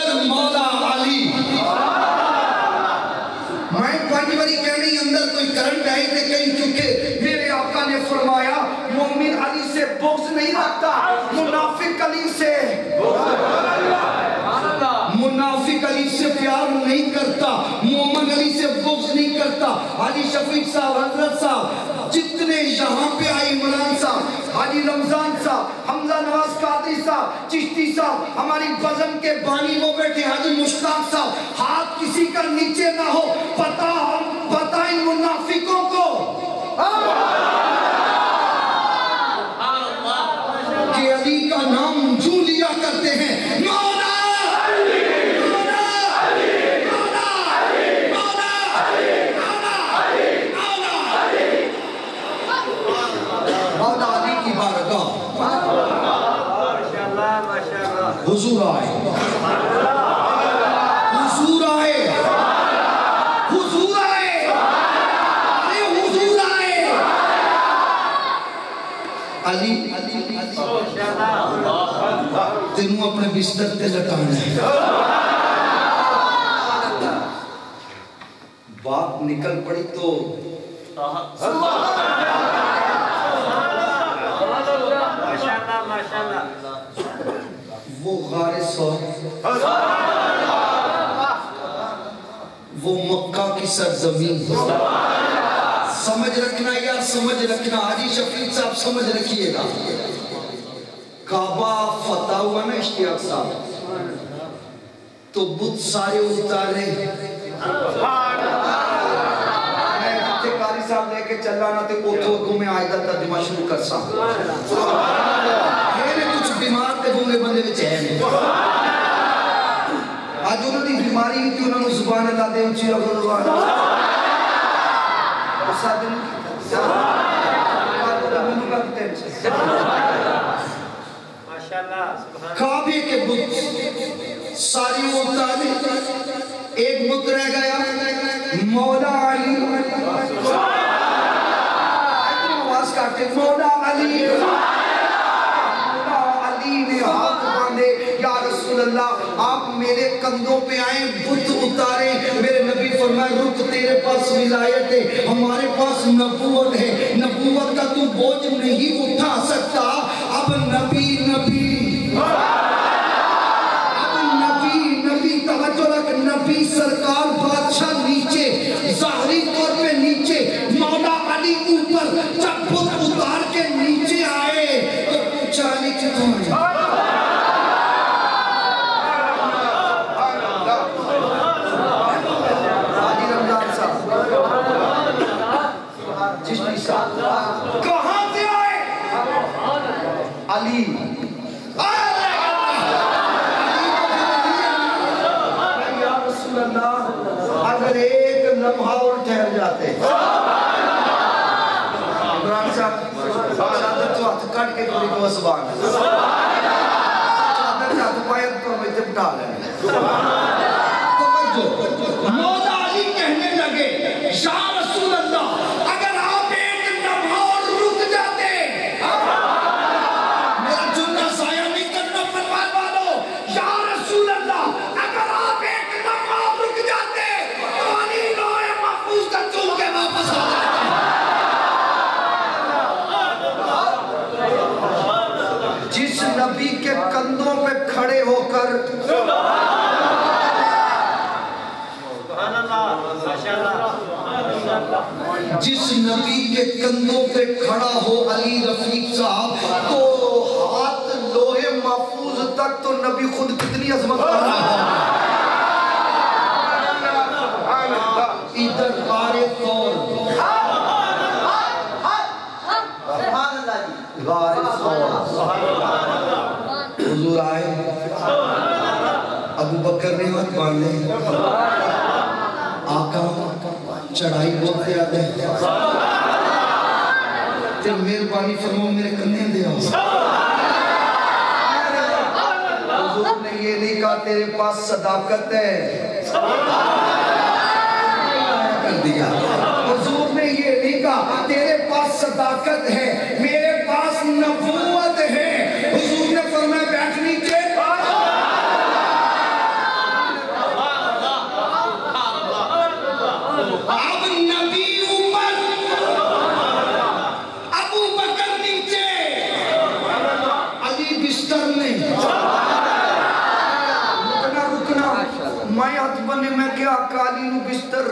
اندر مولا علی میں پانچ باری کہنے اندر کوئی کرنٹ آئی تھے کہیں کیونکہ میرے آقا نے فرمایا مومن علی سے بغض نہیں رکھتا منافق علی سے منافق علی سے پیار نہیں کرتا مومن علی سے بغض نہیں کرتا حاجی شفیق صاحب حضرت صاحب جتنے یہاں پہ آئے عمران صاحب حاجی رمضان صاحب حمزہ نواز قادری صاحب چشتی صاحب ہماری بزم کے بانی وہ بیٹھے حاجی مشتاق صاحب ہاتھ کسی کا نیچے نہ ہو پتہ ان منافقوں کو کہ علی کا نام جو لیا کرتے ہیں مولا علی مولا علی مولا علی مولا علی مولا علی مولا علی مولا علی کی بارگاہ حضور آئے حضور آئے حضور آئے ارے حضور آئے علی تینوں اپنے بستر تے لٹانا ہے بات نکل پڑی تو وہ غار ثور وہ مکہ کی سرزمین سمجھ رکھنا یا سمجھ رکھنا حاجی شفیق صاحب سمجھ رکھیے گا کعبہ فتح ہوا نا اشتیاق صاحب تو بت سارے اتارے میں ہفتے قاری صاحب لے کے چلا نا تے اوتھو اگوں میں آئیدہ ترجمہ شروع کر سا میرے کچھ بیمار تے گونگے بندے وچ ہے آج انہوں نے بیماری ہوئی تھی انہوں نے زبان اللہ دے اونچی رکھو زبان کعبے کے بت ساری اتارے ایک بت رہ گیا مولا علی آواز کاٹے مولا علی نے ہاتھ باندھے یا رسول اللہ آپ میرے کندھوں پہ آئیں بت اتارے میرے نبی فرمائے رک تیرے پاس ولایت ہے ہمارے پاس نبوت ہے نبوت کا تو بوجھ نہیں اٹھا سکتا اب نبی توجہ رکھ نبی سرکار بادشاہ نیچے ظاہری طور پہ نیچے مولا علی اوپر جب بت اتار کے نیچے آئے تو پوچھا علی کتوں ہے کہاں سے آئے علی یا رسول اللہ اگر ایک لمحہ اور ٹھہر جاتے عمران صاحب چادر تو ہاتھ کٹ کے کوئی کو سبان چادر کا تو پایت کو میں جبٹا لیں توجہ مولا علی کہنے لگے یا رسول اللہ اگر آپ ایک لمحہ اور رک جاتے میرا جملہ ضائع نہیں کرنا پروان والو یا رسول اللہ اگر آپ ایک لمحہ اور رک جاتے تو علی لوح محفوظ کا چون کے واپس آ جاتے جس نبی کے کندھوں پہ کھڑے ہو کر جس نبی کے کندھوں پہ کھڑا ہو علی رفیق صاحب تو ہاتھ لوح محفوظ تک تو نبی خود کتنی عظمت کر رہا ہے ادھر غار ثور غار ثور حضور آئے ابو بکر نے ہاتھ باندھے آقا چڑھائی بہت زیادہ ہے تے مہربانی فرماؤ میرے کندھے دے آؤ حضور نے یہ نہیں کہا تیرے پاس صداقت ہے کر دیا حضور نے یہ نہیں کہا تیرے پاس صداقت ہے میرے پاس نبوت ہے حضور نے فرمایا بیٹھ نیچے میں ہاتھ بنے میں کیا قالین بستر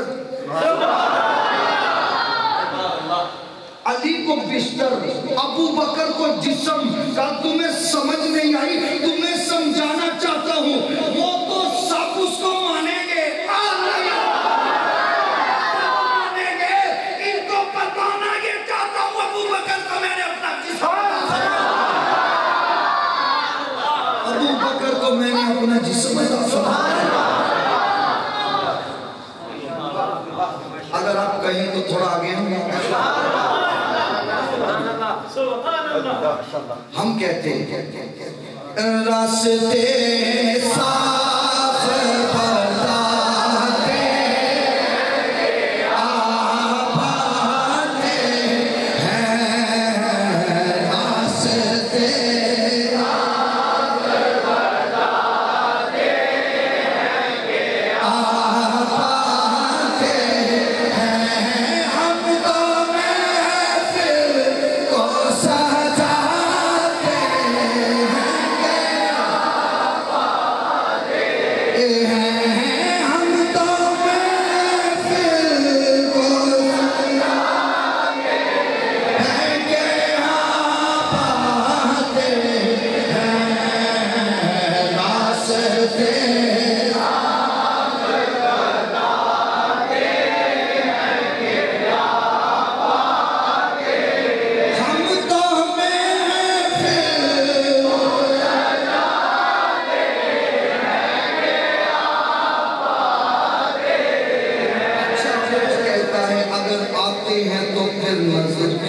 علی کو بستر ابو بکر کو جسم کہا تمہیں سمجھ نہیں آئی تمہیں سمجھانا چاہتا ہوں وہ تو سب اس کو مانیں گے مانیں گے ان کو بتانا یہ چاہتا ہوں ابو بکر کو میں نے اپنا جسم ابو بکر کو میں نے اپنا جسم اگر آپ کہیں تو تھوڑا آگے ہم کہتے ہیں راستے صاف بتاتے آباتے ہیں راستے صاف بتاتے ہیں آباتے ہیں ہم تو محفل کو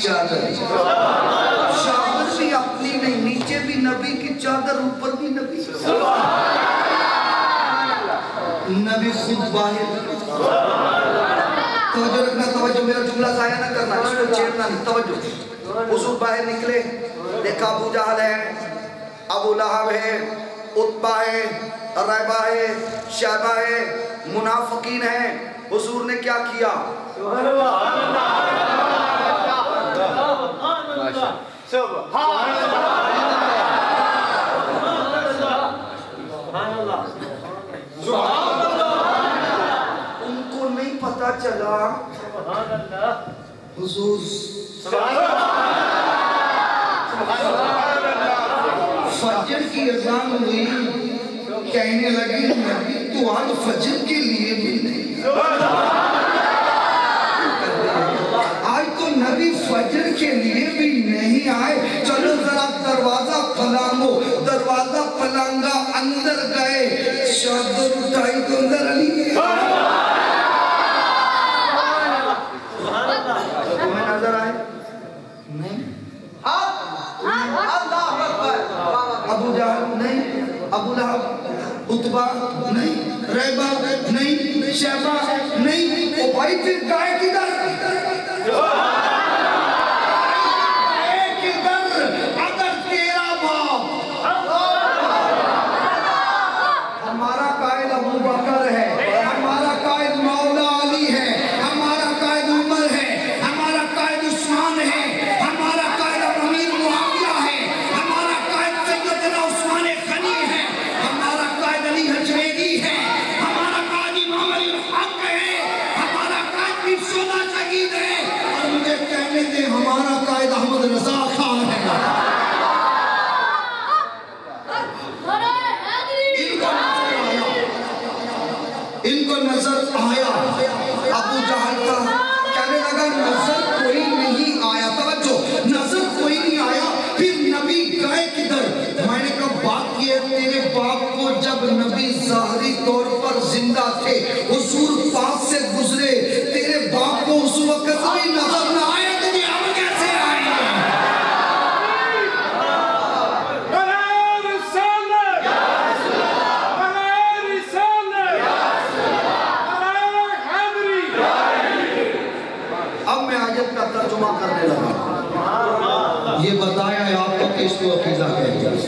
شادر بھی اپنی نہیں نیچے بھی نبی کی چادر اوپر بھی نبی نبی خود باہر توجہ رکھنا توجہ میرا جملہ ضائع نہ کرنا اس کو چھیڑنا نہیں توجہ حضور باہر نکلے دیکھا ابو جہل ہے ابو لہب ہے عتبہ ہے ریبہ ہے شیبہ ہے منافقین ہیں حضور نے کیا کیا سبحان اللہ ان کو نہیں پتا چلا حضور فجر کی اذان ہوئی کہنے لگے نبی تو آج فجر کے لیے بھی نہیں آج تو نبی فجر کے لیے بھی نہیں آئے چلو ذرا دروازہ پھلانگو دروازہ پھلانگا اندر گئے شادر اٹھائی تو اندر علی گئے تمہیں نظر آئے نہیں ابو جہل نہیں ابو لہب عتبہ نہیں ریبہ نہیں شیبہ نہیں او بھائی پھر گائے کدھر اگر تیرا باپ ہمارا قائد ابو بکر ہے ہمارا قائد مولا علی ہے ہمارا قائد عمر ہے ہمارا قائد عثمان ہے ہمارا قائد امیر معاویہ ہے ہمارا قائد سیدنا عثمان غنی ہے ہمارا قائد علی حجویری ہے ہمارا قائد امام علی الحق ہے ہمارا قائد بسولہ شہید ہے اور مجھے کہنے دے ہمارا قائد احمد رضا خان ہے ان کو نظر آیا ابو جہل کا کہنے لگا نظر کوئی نہیں آیا توجہ نظر کوئی نہیں آیا پھر نبی گئے کدھر میں نے کہا بات یہ تیرے باپ کو جب نبی ظاہری طور پر زندہ تھے حضور پاس سے گزرے تیرے باپ کو اس وقت بھی نظر نہ آیا تجھے اب کیسے آئے ترجمہ کرنے لگا یہ بتایا ہے آپ کو کہ اس کو عقیدہ کہتے ہیں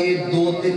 1 2 3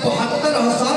72,000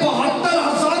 72,000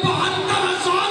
72,000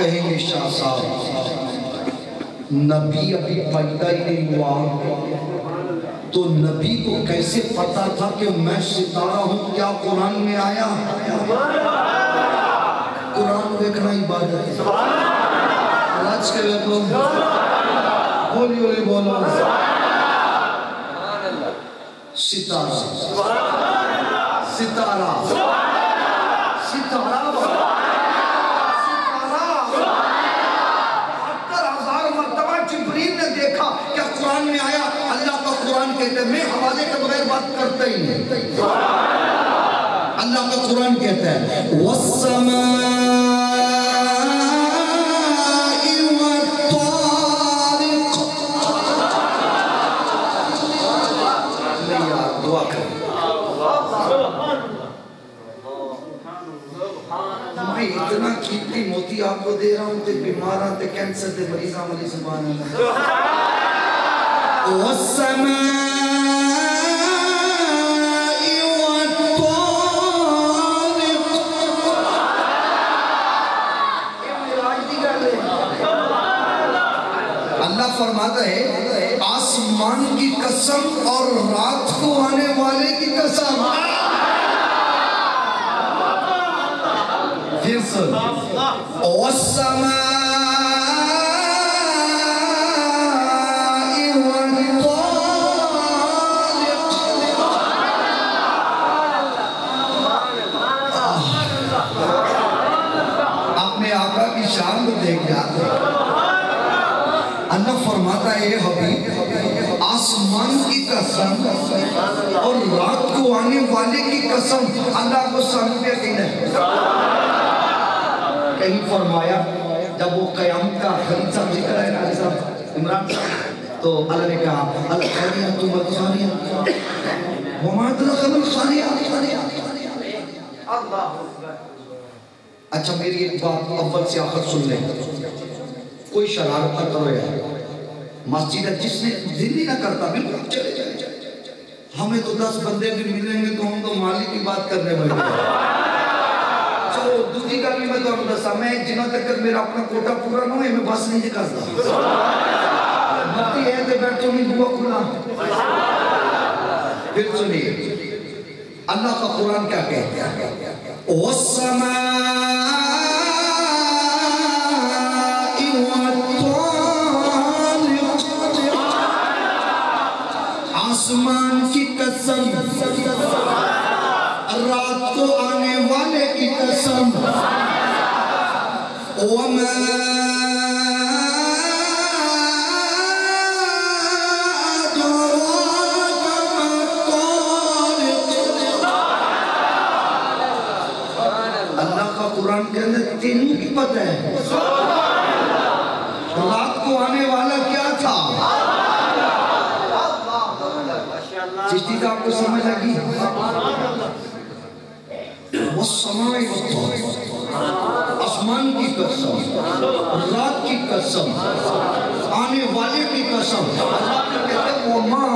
کہیں گے شاہ صاحب نبی ابھی پیدا ہی نہیں ہوا تو نبی کو کیسے پتا تھا کہ میں ستارہ ہوں؟ کیا قرآن میں آیا؟ قرآن دیکھنا عبادت ہے۔ آج کے لئے بولی بولو ستارہ ستارہ ستارہ 70,000 مرتبہ جبریل نے دیکھا کیا قرآن میں آیا؟ اللہ کا قرآن کہتے ہیں میں حوالے کے بغیر بات کرتا ہی نہیں۔ اللہ کا قرآن کہتا ہے وَالسَّمَاءِ وَالطَّارِقِ نہیں یار دعا کریں میں اتنا قیمتی موتی آپ کو دے رہا ہوں تے بیماراں تے کینسر تے مریضاں والی سبحان اللہ وَالسَّمَاءِ وَالطَّارِقِ اللہ فرماتا ہے آسمان کی قسم اور رات کو آنے والے کی قسم پھر سن وَالسَّمَاءِ وَالطَّارِقِ اپنے آقا کی شان کو دیکھ جاتے اللہ فرماتا ہے حبیب آسمان کی قسم اور رات کو آنے والے کی قسم اللہ کو سامنے کہنا ہے کہیں فرمایا جب وہ قیامت کا خلیل صاحب ذکر ہے نا عمران صاحب تو اللہ نے کہا الخاریات والخاریات وما ادراک ما الخاریات اچھا میری ایک بات اول سے آخر سن لیں کوئی شرارت نہ کرو یار مسجد ہے جس نے دل ہی نہ کرتا بالکل چلے جائے ہمیں تو 10 بندے بھی ملیں گے تو ہم تو مالی کی بات کرنے بیٹھے چلو دوسری گل بھی میں تو ہم دسا میں جنہوں تک میرا اپنا کوٹا پورا نہ ہوئے میں بس نہیں دکھاتا مطلب ہے تو بیٹھو نہیں دعا کھلا پھر سنیے اللہ کا قرآن کیا کہتے ہیں وَالسَّمَاءِ وَالطَّارِقِ آسمان کی قسم رات کو آنے والے کی قسم وَمَا أَدْرَاكَ مَا الطَّارِقِ اللہ کا قرآن کے اندر تینوں کی پتہ ہے رات کو آنے والا کیا تھا چشتی کا آپ کو سمجھ لگی وَالسَّمَاءِ وَالطَّارِقِ آسمان کی قسم رات کی قسم آنے والے کی قسم اللہ نے کہتے ہیں وَمَا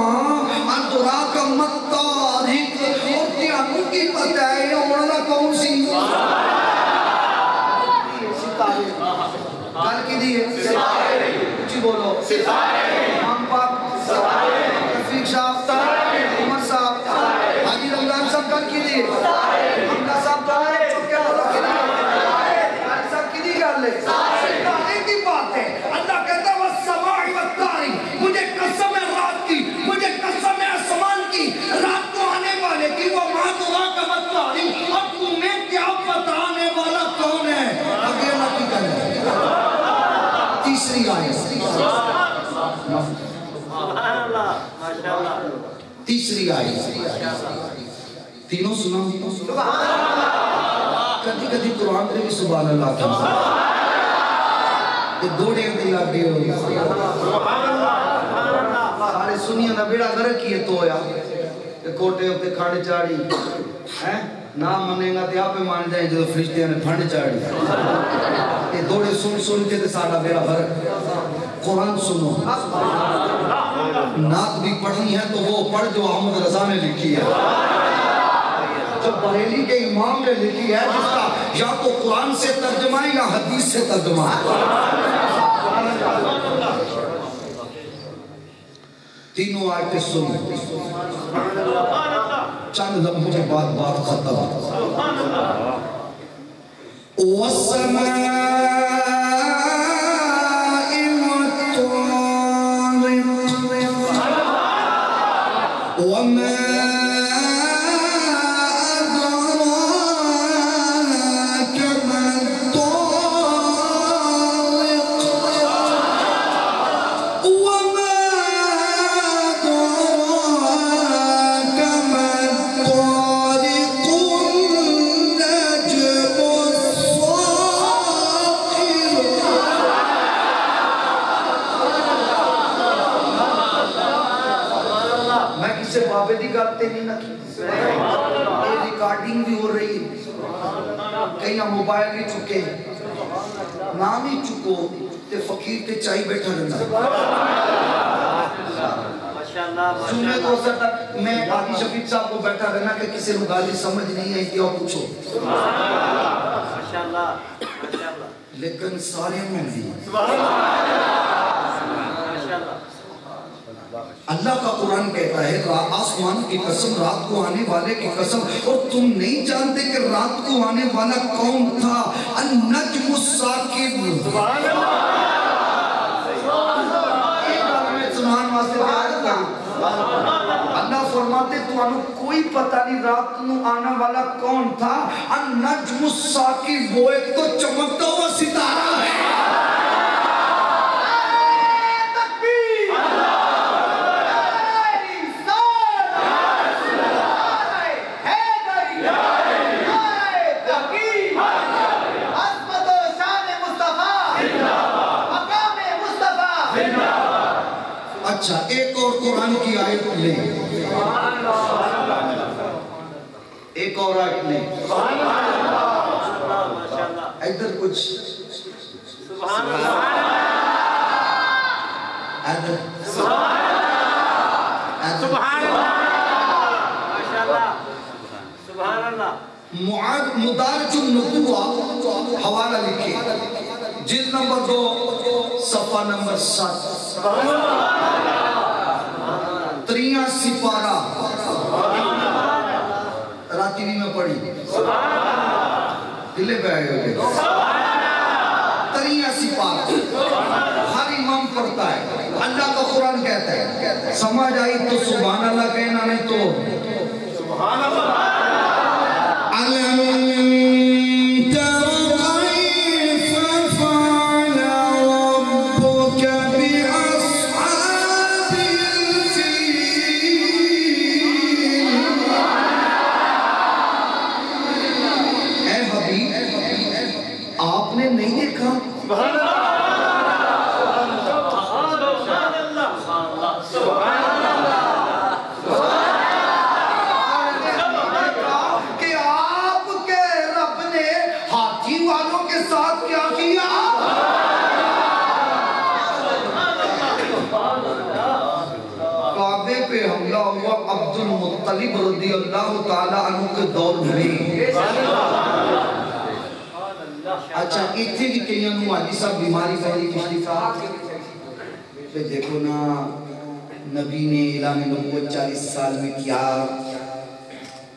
أَدْرَاكَ مَا الطَّارِقِ اور تیانوں کی پتہ ہے یہ اڑنا کون سی ستارے کل کی دیئے ستارے کچھ بولو ستارے امام پاک ستارے رفیق صاحب عمر صاحب حاجی رمضان صاحب کل کی دیئے حمدہ صاحب چکے بولو کی دیئے صاحب کی دیئے گا لے ستارے کی بات ہے اللہ کہتا ہے وَالسَّمَاءِ وَالطَّارِقِ مجھے قسم ہے رات کی مجھے قسم ہے آسمان کی رات کو آنے والے کی وَمَا أَدْرَاكَ مَا الطَّارِقِ اور تمہیں کیا بتانے والا کون ہے آگے اللہ کی کہنا ہے تیسری آیت تیسری آیت تینوں سنا کدھی کدھی قرآن پہ بھی سبحان اللہ تھا کہ دوڑے دل آگے ہو سارے سنیا نہ بیڑا گرک کیے تو یا کہ کوٹے ہوتے کھاڑے چاڑی نام منے گا تے آپ مان جائیں جو فرشتیاں نے پھنڈ چاڑی یہ دوڑے سن کے تے سارا بیڑا گرک قرآن سنو نعت بھی پڑھنی ہے تو وہ پڑھ جو احمد رضا نے لکھی ہے جو بریلی کے امام نے لکھی ہے جس کا یا تو قرآن سے ترجمہ ہے یا حدیث سے ترجمہ ہے. تینوں آیتیں سن چند لمحوں کے بعد بات ختم. وَالسَّمَاءِ وَالطَّارِقِ وَمَا أَدْرَاكَ مَا الطَّارِقُ وَمَا أَدْرَاكَ مَا الطَّارِقُ النَّجْمُ الثَّاقِبُ. میں کسے پابندی کرتے نہیں نہ کی یہ ریکارڈنگ بھی ہو رہی ہے. کہیں موبائل بھی چکے نام ہی چکو تے فقیر تے چاہی بیٹھا رہنا. سننے تو سر تک میں عادی شفیق صاحب کو بیٹھا رہنا کہ کسی کو گالی سمجھ نہیں آئی تھی اور پوچھو لیکن سارے میں بھی اللہ کا قرآن کہتا ہے آسمان کی قسم رات کو آنے والے کی قسم اور تم نہیں جانتے کہ رات کو آنے والا کون تھا. النجم الثاقب. اللہ فرماتے تو انہوں کوئی پتہ نہیں رات کو آنے والا کون تھا. النجم الثاقب وہ ایک تو چمکتا ہوا ستارہ ہے. اچھا ایک اور قرآن کی آیت لیں ایک اور آیت لیں ادھر کچھ مدارج النبوہ حوالہ لکھے جلد نمبر 2 صفحہ نمبر 7 تریاں سپارہ راتی بھی میں پڑھی دلے پہ آئے ہوئے تریاں سپارہ ہر امام پڑھتا ہے. اللہ کا قرآن کہتا ہے سمجھ آئی تو سبحان اللہ کہنا نہیں تو سبحان اللہ. عبد المطلب رضی اللہ تعالیٰ عنہ کے دور میں اچھا اتھے بھی کہیں انہوں حاجی صاحب بیماری پہلی کشتی تھا پھر دیکھو نا نبی نے اعلان نبوت 40 سال میں کیا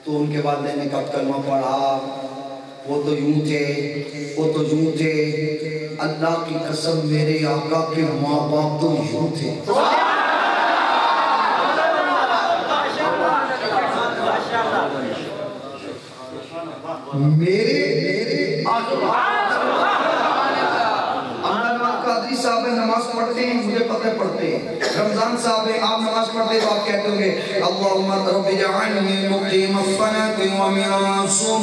تو ان کے بعد نے کب کلمہ پڑھا وہ تو یوں تھے اللہ کی قسم میرے آقا کے ماں باپ تو یوں تھے. میرے قادری صاحب نماز پڑھتے ہیں مجھے پتہ پڑھتے ہیں. رمضان صاحب آپ نماز پڑھتے ہیں تو آپ کہتے ہوں گے اللہم رب اجعلنی مقیم الصلاة ومن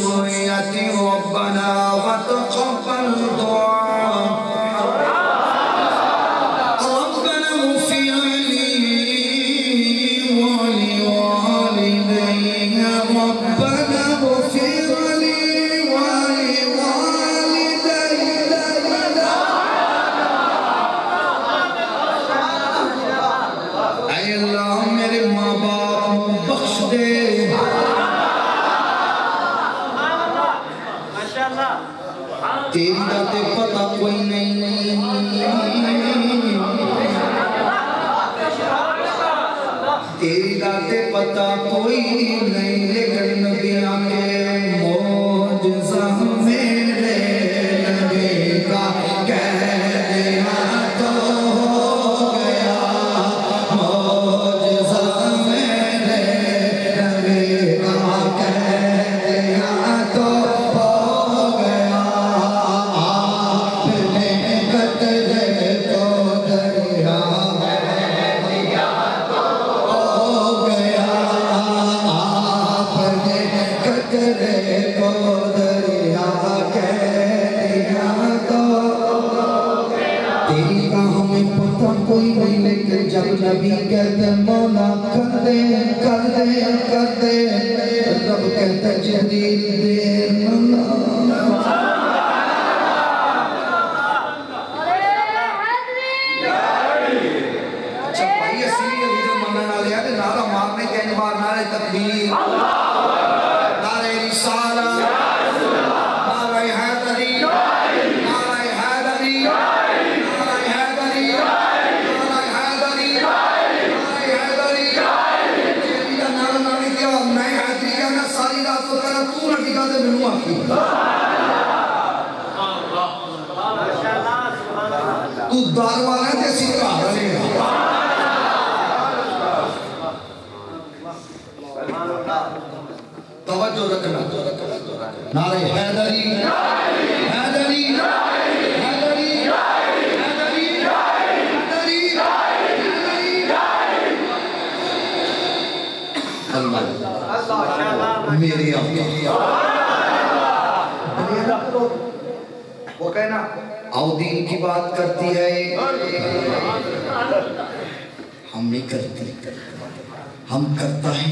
ذریتی ربنا وتقبل دعاء ربنا اغفر لي ولوالدي ربنا اغفر لي تیری ذات پتہ کوئی نہیں، تیری ذات پتہ کوئی نہیں، لیکن نبیوں کے معجزہ میرے نبی کا کہہ دیا تو ہو گیا، معجزہ میرے نبی کا کہہ دیا تو ہو گیا، آپ نے قطرے کو دریا میں دیا تو ہو گیا، آپ نے قطرے کو دریا کہہ دیا تو ہو گیا۔ تیری کا ہمیں پتہ کوئی نہیں، لیکن جب نبی کہتے مولا کر دے کر دے کر دے، رب کہتے جبریل دیر نہ لگا۔ اچھا بھائی اسی لیے ویڈیو منگنے والے ہیں نعرہ مارنے کے انبار نعرہ تکبیر، نعرہ رسالہ، نعرہ حیدری، نعرہ حیدری، نعرہ حیدری، نعرہ حیدری، نعرہ حیدری۔ یہ بھی نعرہ نعرہ کیا میں حیدری کیا میں ساری رات کو کہنا تو نہ ٹھکا دے ملوں آخی، تو داروانا جیسی کہا رہے گا۔ توجہ رکھنا، نعرہ حیدری، حیدری، حیدری، حیدری، حیدری، اللہ میرے آقا وہ کہنا آؤ دین کی بات کرتی ہے، ہم نہیں کرتے، ہم کرتا ہے،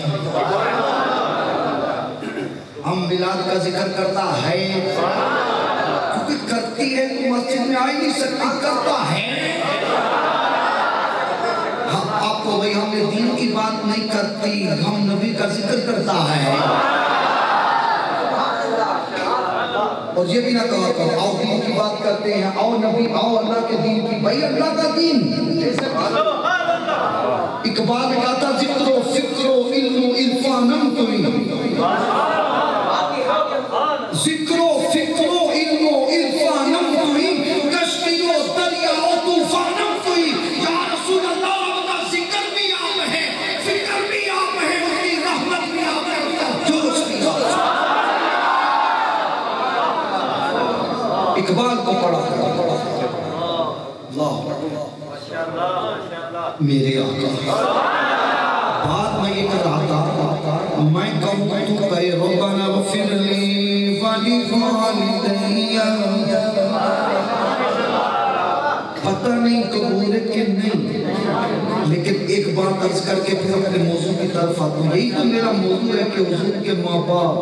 ہم میلاد کا ذکر کرتا ہے، کیونکہ کرتی ہے تو مسجد میں آئی نہیں سکتی، کرتا ہے۔ آپ کو بھئی ہم نے دین کی بات نہیں کرتی، ہم نبی کا ذکر کرتا ہے، اور یہ بھی نہ کہا کرو آؤ دین کی بات کرتے ہیں، آؤ نبی آؤ اللہ کے دین کی، بھئی اللہ کا دین۔ اقبال نے کہا تھا ذکر و فکر و علم و عرفانم کوئی، ذکر و فکر و علم و عرفانم کوئی، کشتی و دریا و طوفانم کوئی، یا رسول اللہ اپنا ذکر بھی آپ ہے، فکر بھی آپ ہے، اس کی رحمت بھی آپ ہے، جو اس کی اقبال کو پڑھا اللہ میرے آقا۔ بات میں یہ کر رہا تھا، میں کہوں تو کہے ربنا اغفر لی ولوالدی، پتہ نہیں قبول ہے کہ نہیں، لیکن ایک بات عرض کر کے پھر اپنے موضوع کی طرف آتا ہوں۔ یہی تو میرا موضوع ہے کہ حضور کے ماں باپ،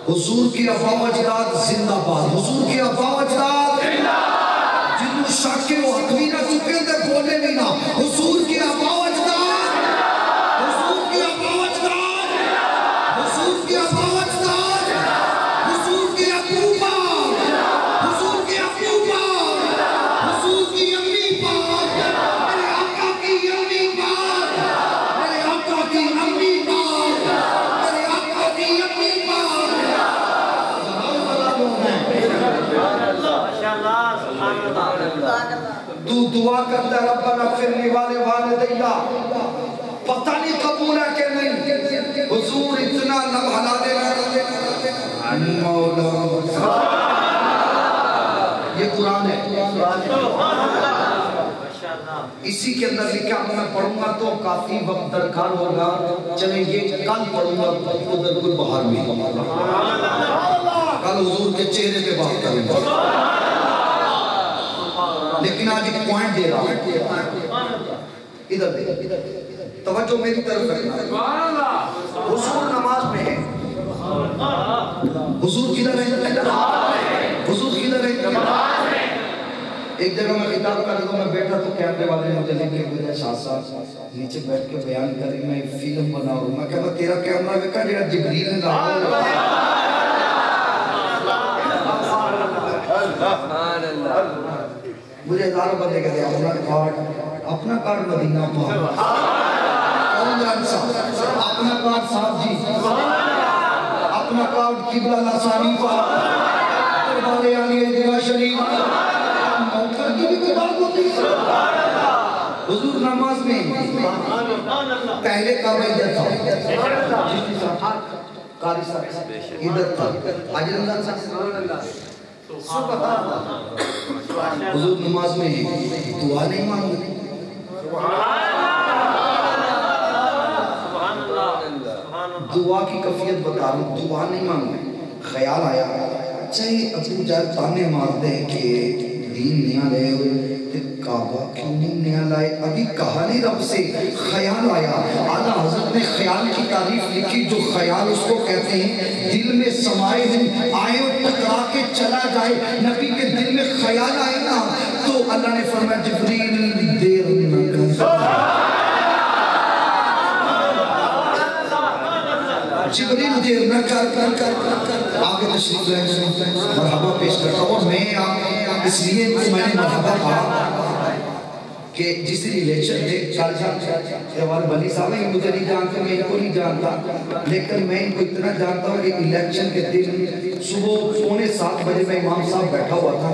حضور کی آبا و اجداد زندہ باد، حضور کی آبا و اجداد جنہوں شاکے و حق بھی نہ چکے تھے بولے بھی نہ، حضور کی آبا و اجداد، حضور کی آبا و اجداد، حضور کی آبا و اجداد، حضور کی ابو باپ، حضور کی ابو باپ، حضور کی امی باپ، میرے آقا کی امی باپ، میرے آقا کی امی باپ، میرے آقا کی امی باپ۔ تو دعا کرتا ہے ربنا اغفر لی ولوالدی، پتہ نہیں قبول ہے کہ نہیں، حضور اتنا لب ہلا دینا مولا، یہ قرآن ہے، اسی کے اندر لکھا میں پڑھوں گا تو کافی وقت درکار ہوگا، چلیں یہ کل پڑھوں گا ادھر کوئی باہر میں، کل حضور کے چہرے پہ بات کریں گا، لیکن آج ایک پوائنٹ دے رہا ہوں، ادھر دے توجہ میری طرف رکھنا۔ حضور نماز میں ہے، حضور کدھر ہے؟ حضور کدھر ہے؟ ایک جگہ میں خطاب کر رہا میں بیٹھا تو کیمرے والے نے مجھے لے کے بجائے شاہ صاحب نیچے بیٹھ کے بیان کری میں فلم بنا رہا ہوں، میں کہا تیرا کیمرہ ویکا جڑا جبریل نے لایا مجھے ہزاروں بندے کہتے ہیں اپنا کارڈ مدینہ پاک، اپنا کارڈ صاحب جی، اپنا کارڈ قبلہ لسانی پاک، دربار عالی دیوہ شریف، موقع کی بھی کوئی بات ہوتی ہے۔ حضور نماز میں پہلے کعبہ ادھر تھا، قاری صاحب ادھر تھا، حاجی رمضان صاحب حضور نماز میں دعا نہیں مانگتے، دعا کی کفیت بتا رہا ہوں، دعا نہیں مانگتے۔ خیال آیا چاہے ابو جہل تانے مارتے ہیں کہ دین نیا لے ہوئے کعبہ کیوں نہیں نیا لائے، ابھی کہا نہیں رب سے، خیال آیا۔ اعلیٰ حضرت نے خیال کی تعریف لکھی، جو خیال اس کو کہتے ہیں دل میں سمائے ہوں، آئے اور ٹکرا کے چلا جائے۔ نبی کے دل میں خیال آئے نا تو اللہ نے فرمایا جبریل دیر نہ کر، جبریل دیر نہ کر آگے تشریف لائے، مرحبا پیش کرتا ہوں۔ اور میں اس لیے میں نے مرحبا کہا کہ جس ریلیشن میں جوان بلی صاحب ہیں، مجھے نہیں جانتے، میں ان کو نہیں جانتا، لیکن میں ان کو اتنا جانتا ہوں کہ الیکشن کے دن صبح 6:45 بجے میں امام صاحب بیٹھا ہوا تھا،